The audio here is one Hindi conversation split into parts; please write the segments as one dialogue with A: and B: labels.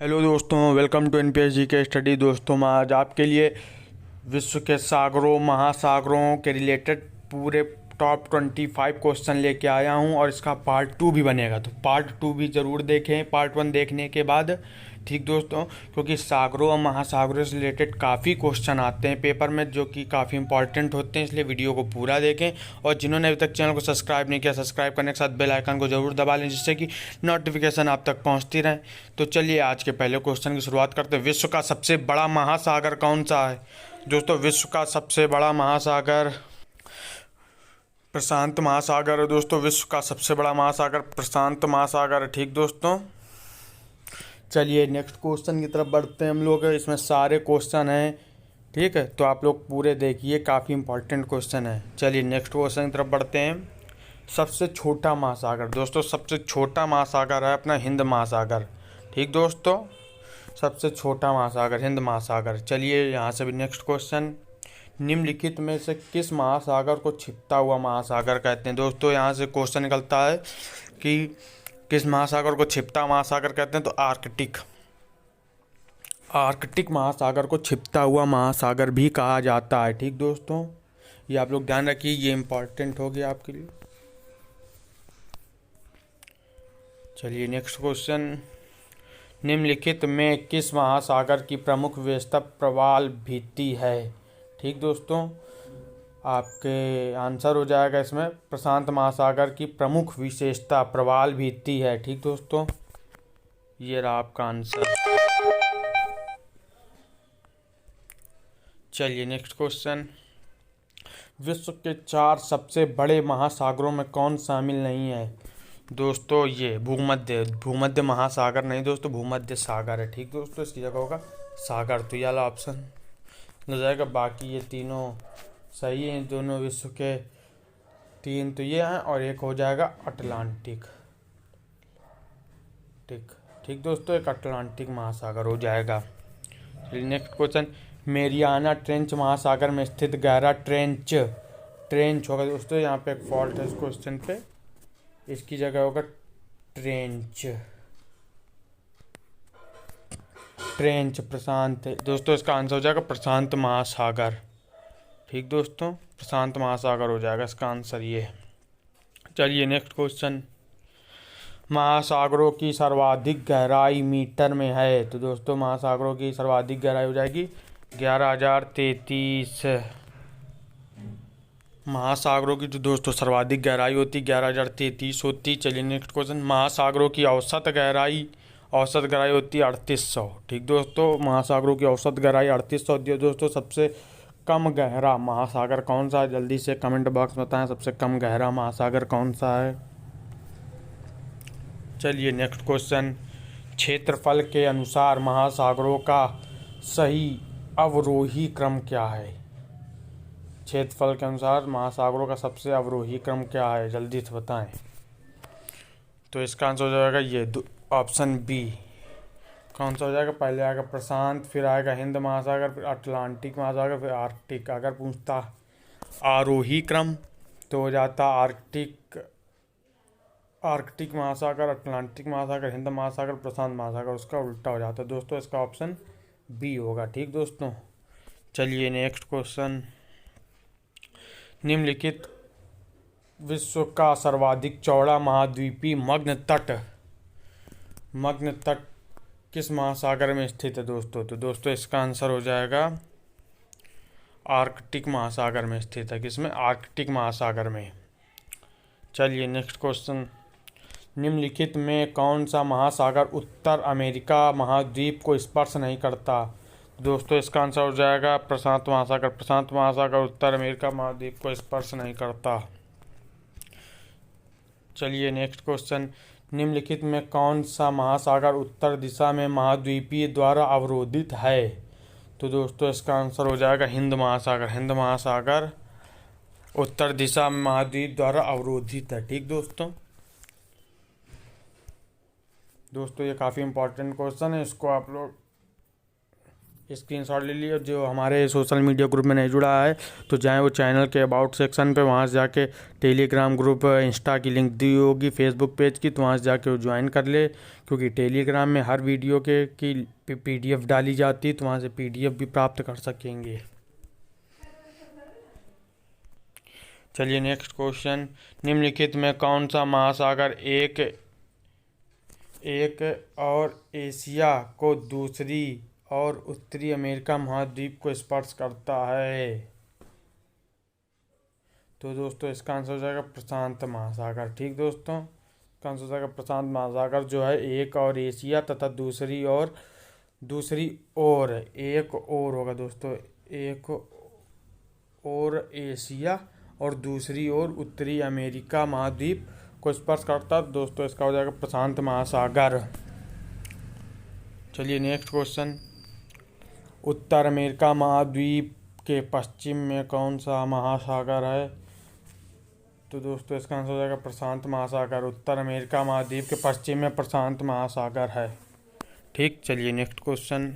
A: हेलो दोस्तों, वेलकम टू एनपीएस जी के स्टडी। दोस्तों, मैं आज आपके लिए विश्व के सागरों महासागरों के रिलेटेड पूरे टॉप 25 क्वेश्चन लेके आया हूं और इसका पार्ट 2 भी बनेगा। तो पार्ट 2 भी ज़रूर देखें पार्ट 1 देखने के बाद। ठीक दोस्तों, क्योंकि सागरों और महासागरों से रिलेटेड काफ़ी क्वेश्चन आते हैं पेपर में जो कि काफ़ी इंपॉर्टेंट होते हैं, इसलिए वीडियो को पूरा देखें। और जिन्होंने अभी तक चैनल को सब्सक्राइब नहीं किया, सब्सक्राइब करने के साथ बेल आइकन को ज़रूर दबा लें जिससे कि नोटिफिकेशन आप तक पहुंचती रहे। तो चलिए आज के पहले क्वेश्चन की शुरुआत करते हैं। विश्व का सबसे बड़ा महासागर कौन सा है? दोस्तों, विश्व का सबसे बड़ा महासागर प्रशांत महासागर है। दोस्तों, विश्व का सबसे बड़ा महासागर प्रशांत महासागर है। ठीक दोस्तों, चलिए नेक्स्ट क्वेश्चन की तरफ बढ़ते हैं हम लोग। इसमें सारे क्वेश्चन हैं, ठीक है, तो आप लोग पूरे देखिए, काफ़ी इंपॉर्टेंट क्वेश्चन है। चलिए नेक्स्ट क्वेश्चन की तरफ बढ़ते हैं। सबसे छोटा महासागर, दोस्तों सबसे छोटा महासागर है अपना हिंद महासागर। ठीक दोस्तों, सबसे छोटा महासागर हिंद महासागर। चलिए यहाँ से भी नेक्स्ट क्वेश्चन। निम्नलिखित में से किस महासागर को छिपता हुआ महासागर कहते हैं? दोस्तों, यहाँ से क्वेश्चन निकलता है कि किस महासागर को छिपता महासागर कहते हैं, तो आर्कटिक। आर्कटिक महासागर को छिपता हुआ महासागर भी कहा जाता है। ठीक दोस्तों, ये आप लोग ध्यान रखिए, ये इंपॉर्टेंट हो गया आपके लिए। चलिए नेक्स्ट क्वेश्चन। निम्नलिखित में किस महासागर की प्रमुख विशेषता प्रवाल भित्ति है? ठीक दोस्तों, आपके आंसर हो जाएगा इसमें प्रशांत महासागर की प्रमुख विशेषता प्रवाल भित्ति है। ठीक दोस्तों, ये रहा आपका आंसर। चलिए नेक्स्ट क्वेश्चन। विश्व के 4 सबसे बड़े महासागरों में कौन शामिल नहीं है? दोस्तों, ये भूमध्य महासागर नहीं दोस्तों, भूमध्य सागर है। ठीक दोस्तों, इसकी जगह होगा सागर, तो ये वाला ऑप्शन हो जाएगा। बाकी ये तीनों सही हैं, दोनों विश्व के 3 तो ये हैं और एक हो जाएगा अटलांटिक। ठीक ठीक दोस्तों, एक अटलांटिक महासागर हो जाएगा। चलिए नेक्स्ट क्वेश्चन। मेरियाना ट्रेंच महासागर में स्थित गहरा ट्रेंच होगा। दोस्तों, यहाँ पे एक फॉल्ट है इस क्वेश्चन पे, इसकी जगह होगा ट्रेंच प्रशांत है। दोस्तों, इसका आंसर हो जाएगा प्रशांत महासागर। ठीक दोस्तों, प्रशांत महासागर हो जाएगा इसका आंसर ये। चलिए नेक्स्ट क्वेश्चन। महासागरों की सर्वाधिक गहराई मीटर में है। तो दोस्तों, महासागरों की सर्वाधिक गहराई हो जाएगी 11,033। महासागरों की जो दोस्तों सर्वाधिक गहराई होती 11,033 होती। चलिए नेक्स्ट क्वेश्चन। महासागरों की औसत गहराई होती है 3800। ठीक दोस्तों, महासागरों की औसत गहराई 3800 होती है। दोस्तों, सबसे कम गहरा महासागर कौन सा है? जल्दी से कमेंट बॉक्स में बताएं, सबसे कम गहरा महासागर कौन सा है। चलिए नेक्स्ट क्वेश्चन। क्षेत्रफल के अनुसार महासागरों का सही अवरोही क्रम क्या है? क्षेत्रफल के अनुसार महासागरों का सबसे अवरोही क्रम क्या है? जल्दी से बताएं। तो इसका आंसर हो जाएगा ये ऑप्शन बी। कौन सा हो जाएगा? पहले आएगा प्रशांत, फिर आएगा हिंद महासागर, फिर अटलांटिक महासागर, फिर आर्कटिक। अगर पूछता आरोही क्रम तो हो जाता आर्कटिक महासागर, अटलांटिक महासागर, हिंद महासागर, प्रशांत महासागर, उसका उल्टा हो जाता है। दोस्तों, इसका ऑप्शन बी होगा। ठीक दोस्तों, चलिए नेक्स्ट क्वेश्चन। निम्नलिखित विश्व का सर्वाधिक चौड़ा महाद्वीपीय मग्न तट किस महासागर में स्थित है? दोस्तों, तो दोस्तों इसका आंसर हो जाएगा आर्कटिक महासागर में स्थित है। किसमें? आर्कटिक महासागर में। चलिए नेक्स्ट क्वेश्चन। निम्नलिखित में कौन सा महासागर उत्तर अमेरिका महाद्वीप को स्पर्श नहीं करता? दोस्तों, इसका आंसर हो जाएगा प्रशांत महासागर। प्रशांत महासागर उत्तर अमेरिका महाद्वीप को स्पर्श नहीं करता। चलिए नेक्स्ट क्वेश्चन। निम्नलिखित में कौन सा महासागर उत्तर दिशा में महाद्वीपीय द्वारा अवरोधित है? तो दोस्तों, इसका आंसर हो जाएगा हिंद महासागर। हिंद महासागर उत्तर दिशा में महाद्वीप द्वारा अवरोधित है। ठीक दोस्तों, ये काफ़ी इंपॉर्टेंट क्वेश्चन है, इसको आप लोग स्क्रीनशॉट ले लिया। जो हमारे सोशल मीडिया ग्रुप में नहीं जुड़ा है तो जाएं वो चैनल के अबाउट सेक्शन पे, वहाँ से जाके टेलीग्राम ग्रुप, इंस्टा की लिंक दी होगी, फेसबुक पेज की, तो वहाँ से जाके वो ज्वाइन कर ले, क्योंकि टेलीग्राम में हर वीडियो के की PDF डाली जाती है, तो वहाँ से PDF भी प्राप्त कर सकेंगे। चलिए नेक्स्ट क्वेश्चन, निम्नलिखित में कौन सा महासागर एक और एशिया को दूसरी और उत्तरी अमेरिका महाद्वीप को स्पर्श करता है? तो दोस्तों इसका आंसर हो जाएगा प्रशांत महासागर। ठीक दोस्तों, इसका आंसर हो जाएगा प्रशांत महासागर, जो है एक और एशिया तथा दूसरी ओर एक और होगा दोस्तों, एक और एशिया और दूसरी ओर उत्तरी अमेरिका महाद्वीप को स्पर्श करता है। दोस्तों इसका हो जाएगा प्रशांत महासागर। चलिए नेक्स्ट क्वेश्चन, उत्तर अमेरिका महाद्वीप के पश्चिम में कौन सा महासागर है? तो दोस्तों इसका आंसर हो जाएगा प्रशांत महासागर। उत्तर अमेरिका महाद्वीप के पश्चिम में प्रशांत महासागर है। ठीक, चलिए नेक्स्ट क्वेश्चन,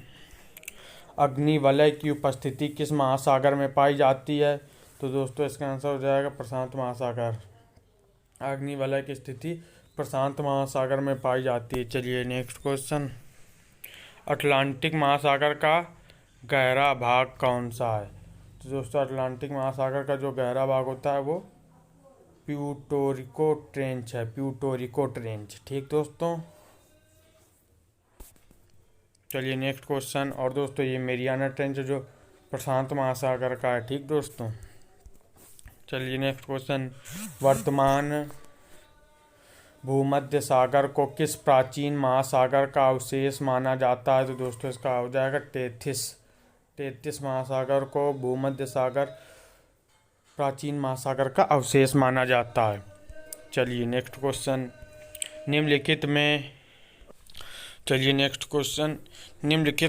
A: अग्निवलय की उपस्थिति किस महासागर में पाई जाती है? तो दोस्तों इसका आंसर हो जाएगा प्रशांत महासागर। अग्निवलय की स्थिति प्रशांत महासागर में पाई जाती है। चलिए नेक्स्ट क्वेश्चन, अटलांटिक महासागर का गहरा भाग कौन सा है? तो दोस्तों अटलांटिक महासागर का जो गहरा भाग होता है वो प्यूर्टो ट्रेंच है, प्यूर्टो ट्रेंच। ठीक दोस्तों, चलिए नेक्स्ट क्वेश्चन, और दोस्तों ये मेरियाना ट्रेंच जो प्रशांत महासागर का है। ठीक दोस्तों, चलिए नेक्स्ट क्वेश्चन, वर्तमान भूमध्य सागर को किस प्राचीन महासागर का अवशेष माना जाता है? तो दोस्तों इसका हो जाएगा टेथिस महासागर को भूमध्य सागर प्राचीन महासागर का अवशेष माना जाता है। चलिए नेक्स्ट क्वेश्चन, निम्नलिखित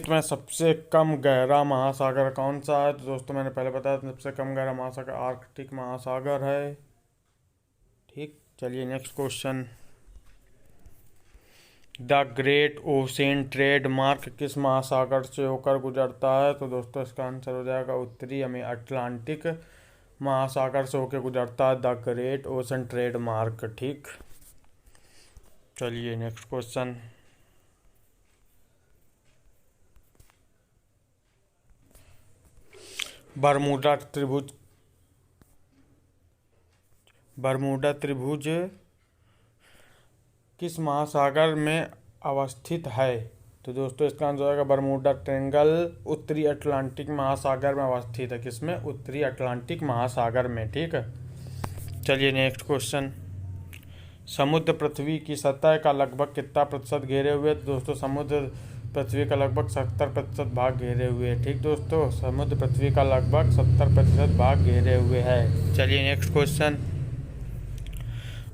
A: में सबसे कम गहरा महासागर कौन सा है? तो दोस्तों मैंने पहले बताया सबसे कम गहरा महासागर आर्कटिक महासागर है। ठीक, चलिए next question, the great ocean trade मार्ग किस महासागर से होकर गुजरता है? तो दोस्तों इसका आंसर हो जाएगा उत्तरी अटलांटिक महासागर से होकर गुजरता है द ग्रेट ओशियन ट्रेड मार्ग। ठीक, चलिए नेक्स्ट क्वेश्चन, बरमूडा त्रिभुज किस महासागर में अवस्थित है? तो दोस्तों इसका आंसर होगा बरमूडा ट्रायंगल उत्तरी अटलांटिक महासागर में अवस्थित है। किसमें? उत्तरी अटलांटिक महासागर में। ठीक है, चलिए नेक्स्ट क्वेश्चन, समुद्र पृथ्वी की सतह का लगभग कितना प्रतिशत घेरे हुए? तो दोस्तों समुद्र पृथ्वी का लगभग 70% भाग घेरे हुए है। ठीक दोस्तों, समुद्र पृथ्वी का लगभग 70% भाग घेरे हुए है। चलिए नेक्स्ट क्वेश्चन,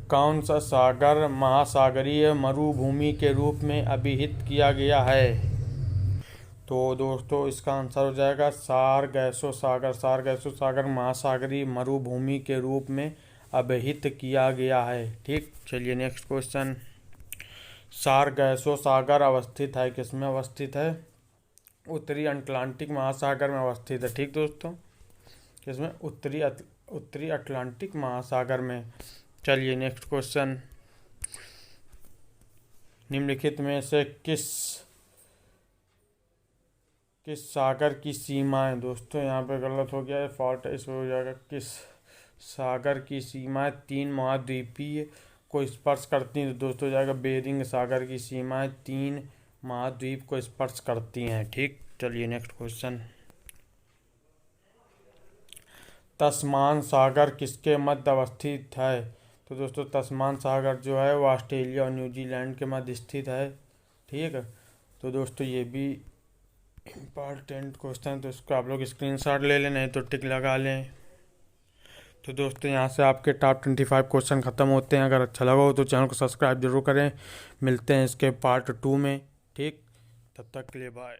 A: कौन सा सागर महासागरीय मरुभूमि के रूप में अभिहित किया गया है? तो दोस्तों इसका आंसर हो जाएगा सारगैसो सागर महासागरीय मरुभूमि के रूप में अभिहित किया गया है। ठीक, चलिए नेक्स्ट क्वेश्चन, सारगैसो सागर अवस्थित है किसमें अवस्थित है? उत्तरी अटलांटिक महासागर में अवस्थित है। ठीक दोस्तों, किसमें? उत्तरी अटलांटिक महासागर में। चलिए नेक्स्ट क्वेश्चन, निम्नलिखित में से किस सागर की सीमाएं? दोस्तों यहाँ पे गलत हो गया है, फॉल्ट है, इसमें हो जाएगा किस सागर की सीमाएं 3 महाद्वीपीय को स्पर्श करती हैं? तो दोस्तों जाएगा बेरिंग सागर की सीमाएं 3 महाद्वीप को स्पर्श करती हैं। ठीक, चलिए नेक्स्ट क्वेश्चन, तस्मान सागर किसके मध्य अवस्थित है? तो दोस्तों तस्मान सागर जो है वो ऑस्ट्रेलिया और न्यूजीलैंड के मध्य स्थित है। ठीक है, तो दोस्तों ये भी इम्पॉर्टेंट क्वेश्चन है, तो इसको आप लोग स्क्रीनशॉट ले लें, नहीं तो टिक लगा लें। तो दोस्तों यहाँ से आपके टॉप 25 क्वेश्चन ख़त्म होते हैं। अगर अच्छा लगा हो तो चैनल को सब्सक्राइब जरूर करें। मिलते हैं इसके पार्ट 2 में। ठीक, तब तक के लिए बाय।